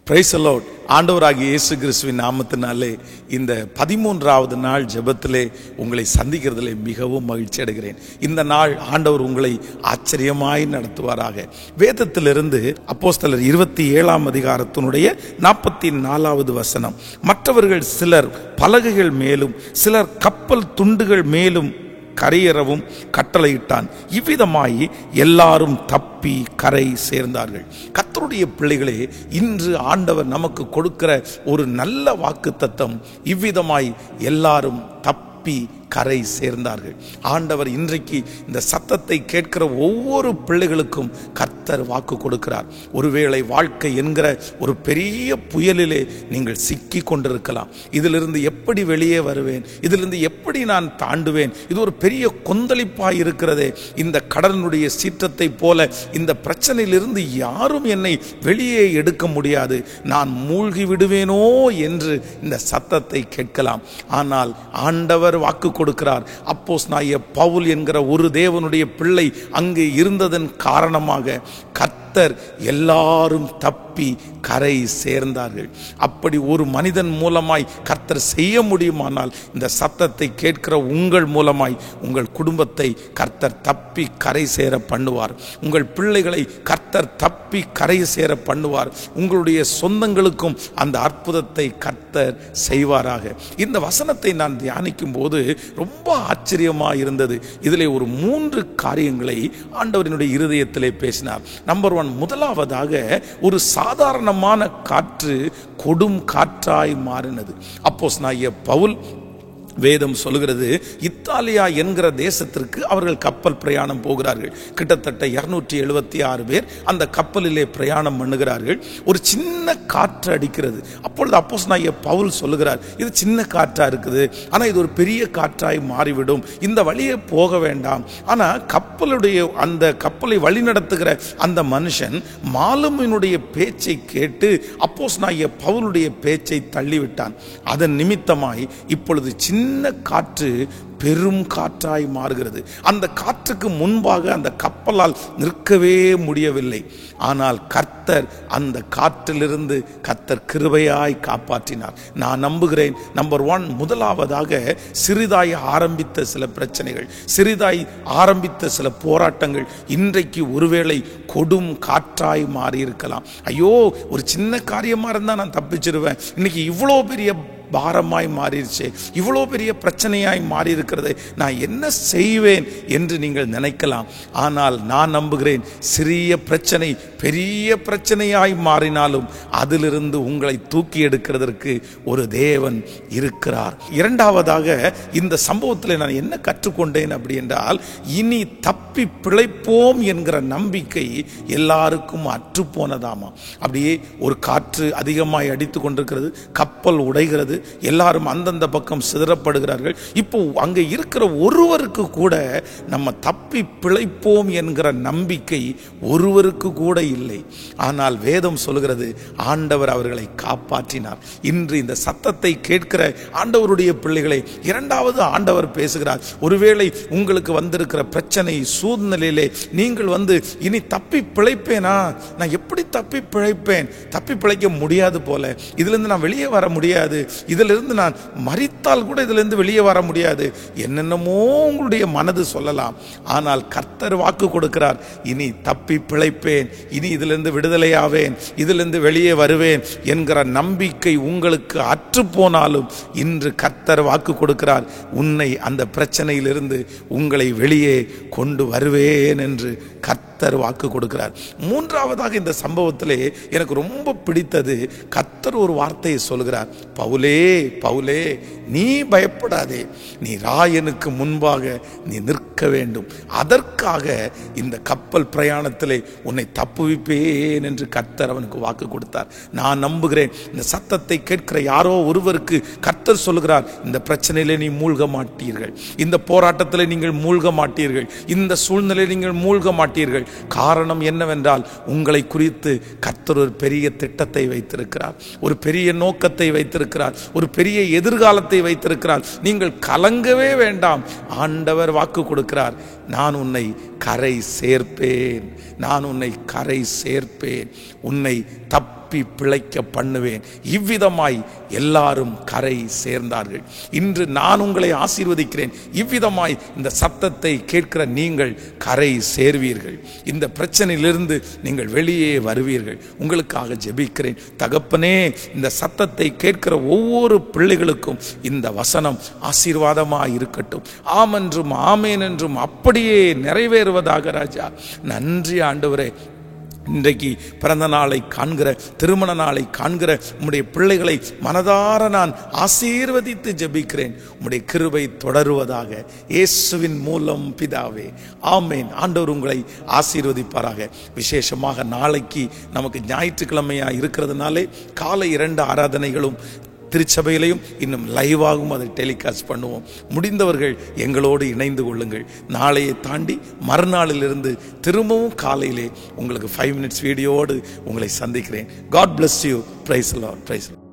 Praise the Lord. ஆண்டவராகிய இயேசு கிறிஸ்துவின் நாமத்தினாலே இந்த 13வது நாள் ஜெபத்திலே உங்களை சந்திக்கிறதிலே மிகவும் மகிழ்ச்சி அடைகிறேன். இந்த நாள் ஆண்டவர் உங்களை ஆச்சரியமாய் நடத்துவாராக. வேதத்திலிருந்து அப்போஸ்தலர் 27ஆம் அதிகாரத்தினுடைய 44வது வசனம். மற்றவர்கள் சிலர் பலகைகள் மேலும் சிலர் கப்பல் துண்டுகள் மேலும் கரையேறவும் கட்டளையிட்டான். இவ்விதமாய் எல்லாரும் தப்பி கரை சேர்ந்தார்கள். கர்த்தருடைய பிள்ளைகளே, இன்று ஆண்டவர் நமக்கு கொடுக்கிற ஒரு நல்ல வாக்குத்தத்தம், இவ்விதமாய் எல்லாரும் தப்பி கரை சேர்ந்தார்கள். ஆண்டவர் இன்றைக்கு இந்த சத்தத்தை கேட்கிற ஒவ்வொரு பிள்ளைகளுக்கும் கர்த்தர் வாக்கு கொடுக்கிறார். ஒருவேளை வாழ்க்கை என்கிற ஒரு பெரிய புயலிலே நீங்கள் சிக்கி கொண்டிருக்கலாம். இதிலிருந்து எப்படி வெளியே வருவேன், இதிலிருந்து எப்படி நான் தாண்டுவேன், இது ஒரு பெரிய கொந்தளிப்பாய் இருக்கிறதே, இந்த கடலினுடைய சீற்றத்தை போல இந்த பிரச்சனையிலிருந்து யாரும் என்னை வெளியே எடுக்க முடியாது, நான் மூழ்கி விடுவேனோ என்று இந்த சத்தத்தை கேட்கலாம். ஆனால் ஆண்டவர் வாக்கு கொடுக்கிறார். அப்போஸ்தலனாகிய பவுல் என்கிற ஒரு தேவனுடைய பிள்ளை அங்கு இருந்ததன் காரணமாக கர்த்தர் எல்லாரும் தப்பி கரை சேர்ந்தார்கள். அப்படி ஒரு மனிதன் மூலமாய் கர்த்தர் செய்ய முடியுமானால், இந்த சத்தத்தை கேட்கிற உங்கள் மூலமாய் உங்கள் குடும்பத்தை கர்த்தர் தப்பி கரை சேர பண்ணுவார். உங்கள் பிள்ளைகளை கர்த்தர் தப்பி கரை சேர பண்ணுவார். உங்களுடைய சொந்தங்களுக்கும் அந்த அற்புதத்தை கர்த்தர் செய்வாராக. இந்த வசனத்தை நான் தியானிக்கும் போது ரொம்ப ஆச்சரியமாக இருந்தது. இதிலே ஒரு 3 காரியங்களை ஆண்டவரினுடைய இருதயத்திலே பேசினார். நம்பர் 1, முதலாவதாக ஒரு சாதாரணமான காற்று கொடும் காற்றாய் மாறினது. அப்போஸ்தலனாகிய பவுல், வேதம் சொல்லுகிறது, இத்தாலியா என்கிற தேசத்திற்கு அவர்கள் கப்பல் பிரயாணம் போகிறார்கள். கிட்டத்தட்ட 276 பேர் அந்த கப்பலிலே பிரயாணம் பண்ணுகிறார்கள். ஒரு சின்ன காற்று அடிக்கிறது. அப்பொழுது அப்போஸ்தலனாகிய பவுல் சொல்லுகிறார், இது சின்ன காற்றா இருக்குது, ஆனால் இது ஒரு பெரிய காற்றாய் மாறிவிடும், இந்த வழியே போக வேண்டாம். ஆனால் அந்த கப்பலை வழிநடத்துகிற அந்த மனுஷன் மாலுமியினுடைய பேச்சை கேட்டு அப்போஸ்தலனாகிய பவுலுடைய பேச்சை தள்ளிவிட்டான். அதன் நிமித்தமாய் இப்பொழுது சின்ன காற்று பெரும் காற்றாய் மாறுகிறது. அந்த காற்றுக்கு முன்பாக அந்த கப்பலால் நிற்கவே முடியவில்லை. ஆனால் கர்த்தர் அந்த காற்றிலிருந்து கர்த்தர் கிருபையாய் காப்பாற்றினார். நான் நம்புகிறேன், நம்பர் 1, முதலாவதாக சிறிதாய் ஆரம்பித்த சில பிரச்சனைகள், சிறிதாய் ஆரம்பித்த சில போராட்டங்கள் இன்றைக்கு ஒருவேளை கொடும் காற்றாய் மாறி இருக்கலாம். ஐயோ, ஒரு சின்ன காரியமா இருந்தா நான் தப்பிச்சிருவேன், இன்னைக்கு இவ்வளோ பெரிய பாரமாய் மாறிடுச்சு, இவ்வளோ பெரிய பிரச்சனையாய் மாறி இருக்கிறது, நான் என்ன செய்வேன் என்று நீங்கள் நினைக்கலாம். ஆனால் நான் நம்புகிறேன், சிறிய பிரச்சனை பெரிய பிரச்சனையாய் மாறினாலும் அதிலிருந்து உங்களை தூக்கி எடுக்கிறதற்கு ஒரு தேவன் இருக்கிறார். இரண்டாவதாக, இந்த சம்பவத்தில் நான் என்ன கற்றுக்கொண்டேன் அப்படி என்றால், இனி தப்பி பிழைப்போம் என்கிற நம்பிக்கை எல்லாருக்கும் அற்று போனதாமா. அப்படியே ஒரு காற்று அதிகமாய் அடித்து கொண்டிருக்கிறது, கப்பல் உடைகிறது, எல்லாரும் அந்தந்த பக்கம் சிதறப்படுகிறார்கள். இப்போ அங்கே இருக்கிற ஒருவருக்கு கூட நம்ம தப்பி பிழைப்போம் என்கிற நம்பிக்கை ஒருவருக்கு கூட இல்லை. ஆனால் வேதம் சொல்கிறது, ஆண்டவர் அவர்களை காப்பாற்றினார். இன்று இந்த சத்தத்தை கேட்கிற ஆண்டவருடைய பிள்ளைகளை, இரண்டாவது ஆண்டவர் பேசுகிறார். ஒருவேளை உங்களுக்கு வந்திருக்கிற பிரச்சனை சூழ்நிலையிலே நீங்கள் இனி தப்பி பிழைப்பேனா, நான் எப்படி தப்பி பிழைப்பேன், தப்பி பிழைக்க முடியாது போல, இதிலிருந்து நான் வெளியே வர முடியாது, இதிலிருந்து நான் மரித்தால் கூட இதிலிருந்து வெளியே வர முடியாது, என்னென்னமோ உங்களுடைய மனது சொல்லலாம். ஆனால் கர்த்தர் வாக்கு கொடுக்கிறார், இனி தப்பி பிழைப்பேன், இனி இதிலிருந்து விடுதலையாவேன், இதிலிருந்து வெளியே வருவேன் என்கிற நம்பிக்கை உங்களுக்கு அற்று போனாலும் இன்று கர்த்தர் வாக்கு கொடுக்கிறார், உன்னை அந்த பிரச்சனையிலிருந்து உங்களை வெளியே கொண்டு வருவேன் என்று கர்த்தர் வாக்கு கொடுக்கிறார். மூன்றாவதாக, இந்த சம்பவத்திலே எனக்கு ரொம்ப பிடித்தது, கர்த்தர் ஒரு வார்த்தையை சொல்கிறார், பவுலே பவுலே, நீ பயப்படாதே, நீ ராயனுக்கு முன்பாக நீ நிற்க வேண்டும், அதற்காக இந்த கப்பல் பிரயாணத்திலே உன்னை தப்புவிப்பேன் என்று கர்த்தர் அவனுக்கு வாக்கு கொடுத்தார். நான் நம்புகிறேன், இந்த சத்தத்தை கேட்கிற யாரோ ஒருவருக்கு கர்த்தர் சொல்கிறார், இந்த பிரச்சனையிலே நீ மூழ்க மாட்டீர்கள், இந்த போராட்டத்தில் நீங்கள் மூழ்க மாட்டீர்கள், இந்த சூழ்நிலையில் நீங்கள் மூழ்க மாட்டீர்கள். காரணம் என்னவென்றால், உங்களை குறித்து கர்த்தர் ஒரு பெரிய திட்டத்தை வைத்திருக்கிறார், ஒரு பெரிய நோக்கத்தை வைத்திருக்கிறார், ஒரு பெரிய எதிர்காலத்தை வைத்திருக்கிறார். நீங்கள் கலங்கவே வேண்டாம். ஆண்டவர் வாக்கு கொடுக்கிறார், நான் உன்னை கரை சேர்ப்பேன், நான் உன்னை கரை சேர்ப்பேன், உன்னை தப்பி தப்பி பிழைக்க பண்ணுவேன். இவ்விதமாய் எல்லாரும் கரை சேர்ந்தார்கள். இன்று நான் உங்களை ஆசீர்வதிக்கிறேன். இவ்விதமாய் இந்த சத்தத்தை கேட்கிற நீங்கள் கரை சேர்வீர்கள். இந்த பிரச்சனையிலிருந்து நீங்கள் வெளியே வருவீர்கள். உங்களுக்காக ஜெபிக்கிறேன். தகப்பனே, இந்த சத்தத்தை கேட்கிற ஒவ்வொரு பிள்ளைகளுக்கும் இந்த வசனம் ஆசீர்வாதமாய் இருக்கட்டும். ஆம் என்றும் ஆமேன் என்றும் அப்படியே நிறைவேறுவதாக ராஜா. நன்றி ஆண்டவரே. இன்றைக்கு பிறந்த நாளை காண்கிற, திருமண நாளை காண்கிற உம்முடைய பிள்ளைகளை மனதார நான் ஆசீர்வதித்து ஜெபிக்கிறேன். உம்முடைய கிருபை தொடருவதாக இயேசுவின் மூலம் பிதாவே, ஆமேன். ஆண்டவர் உங்களை ஆசீர்வதிப்பாராக. விசேஷமாக நாளைக்கு நமக்கு ஞாயிற்றுக்கிழமையா இருக்கிறதுனாலே காலை 2 ஆராதனைகளும் திருச்சபையிலையும் இன்னும் லைவாகவும் அதை டெலிகாஸ்ட் பண்ணுவோம். முடிந்தவர்கள் எங்களோடு இணைந்து கொள்ளுங்கள். நாளையை தாண்டி மறுநாளிலிருந்து திரும்பவும் காலையிலே உங்களுக்கு 5 minutes வீடியோடு உங்களை சந்திக்கிறேன். God bless you. Praise the Lord. Praise the Lord.